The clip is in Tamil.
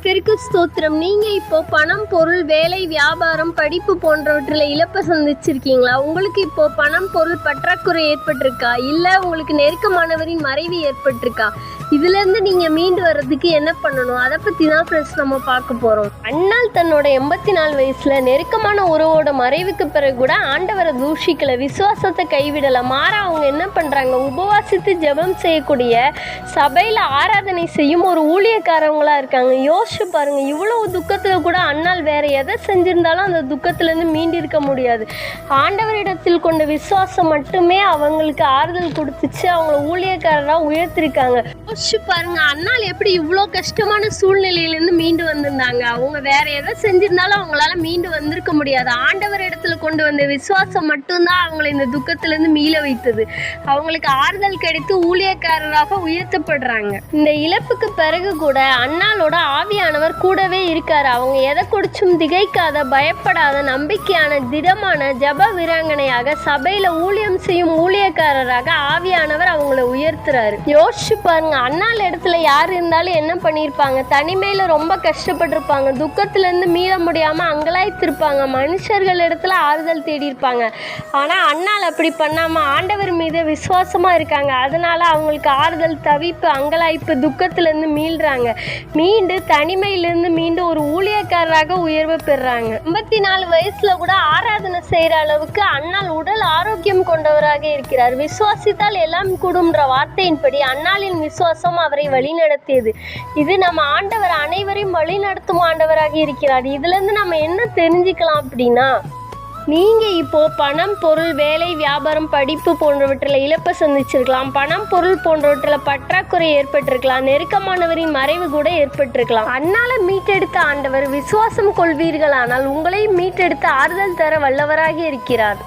கர்த்தருக்கு ஸ்தோத்திரம். நீங்க இப்போ பணம், பொருள், வேலை, வியாபாரம், படிப்பு போன்றவற்றில் இழப்பை சந்திச்சிருக்கீங்களா? உங்களுக்கு இப்போ பணம், பொருள் பற்றாக்குறை ஏற்பட்டிருக்கா? இல்ல உங்களுக்கு நெருக்கமானவரின் மறைவு ஏற்பட்டிருக்கா? இதுல இருந்து நீங்க மீண்டு வர்றதுக்கு என்ன பண்ணணும்? அதை பத்தி தான் ஃப்ரெண்ட்ஸ் நம்ம பார்க்க போறோம். அண்ணால் தன்னோட 84 வயசுல நெருக்கமான உறவோட மறைவுக்கு பிறகு கூட ஆண்டவரை தூஷிக்கல, விசுவாசத்தை கைவிடல. மாறா அவங்க என்ன பண்றாங்க? உபவாசித்து ஜெபம் செய்யக்கூடிய, சபையில ஆராதனை செய்யும் ஒரு ஊழியக்காரவங்களா இருக்காங்க. யோசிச்சு பாருங்க, இவ்வளவு துக்கத்துல கூட அண்ணால் வேற எதை செஞ்சிருந்தாலும் அந்த துக்கத்துல இருந்து மீண்டிருக்க முடியாது. ஆண்டவரிடத்தில் கொண்ட விசுவாசம் மட்டுமே அவங்களுக்கு ஆறுதல் கொடுத்துச்சு, அவங்கள ஊழியக்காரரா உயர்த்திருக்காங்க. யோசிச்சு பாருங்க, அண்ணால் எப்படி இவ்வளோ கஷ்டமான சூழ்நிலையிலேருந்து மீண்டு வந்திருந்தாங்க. அவங்க வேற எதை செஞ்சிருந்தாலும் அவங்களால மீண்டு வந்திருக்க முடியாது. ஆண்டவர் இடத்துல கொண்டு வந்த விசுவாசம் மட்டும்தான் அவங்களை இந்த துக்கத்திலேருந்து மீள வைத்தது. அவங்களுக்கு ஆறுதல் கிடைத்து ஊழியக்காரராக உயர்த்தப்படுறாங்க. இந்த இழப்புக்கு பிறகு கூட அண்ணாலோட ஆவியானவர் கூடவே இருக்காரு. அவங்க எதை குடிச்சும் திகைக்காத, பயப்படாத, நம்பிக்கையான, திடமான ஜப வீராங்கனையாக, சபையில ஊழியம் செய்யும் ஊழியக்காரராக ஆவியானவர் அவங்களை உயர்த்துறாரு. யோசிச்சு பாருங்க, அண்ணால் இடத்துல யார் இருந்தாலும் என்ன பண்ணியிருப்பாங்க? தனிமையில ரொம்ப கஷ்டப்பட்டிருப்பாங்க, துக்கத்துல இருந்து மீள முடியாம அங்கலாய்த்திருப்பாங்க, மனுஷர்கள் இடத்துல ஆறுதல் தேடி இருப்பாங்க. ஆனா அண்ணால் அப்படி பண்ணாம ஆண்டவர் மீது விசுவாசமா இருக்காங்க. அதனால அவங்களுக்கு ஆறுதல், தவிப்பு, அங்கலாய்ப்பு, துக்கத்துல இருந்து மீள்றாங்க. மீண்டு தனிமையிலிருந்து மீண்டு ஒரு ஊழியக்காரராக உயர்வு பெறாங்க. 84 வயசுல கூட ஆராதனை செய்யற அளவுக்கு அண்ணால் உடல் ஆரோக்கியம் கொண்டவராக இருக்கிறார். விசுவாசித்தால் எல்லாம் கூடும்ன்ற வார்த்தையின்படி அண்ணாலின் விசுவாசம் அவரை வழிநடத்தியது. இது நம்ம ஆண்டவர் அனைவரையும் வழிநடத்தும் ஆண்டவராக இருக்கிறார். இதுல இருந்து நம்ம என்ன தெரிஞ்சுக்கலாம் அப்படின்னா, நீங்க இப்போ பணம், பொருள், வேலை, வியாபாரம், படிப்பு போன்றவற்றில் இழப்பை சந்திச்சிருக்கலாம். பணம், பொருள் போன்றவற்றில் பற்றாக்குறை ஏற்பட்டிருக்கலாம். நெருக்கமானவரின் மறைவு கூட ஏற்பட்டிருக்கலாம். அண்ணால மீட்டெடுத்த ஆண்டவர் விசுவாசம் கொள்வீர்களானால் உங்களையும் மீட்டெடுத்து ஆறுதல் தர வல்லவராக இருக்கிறார்.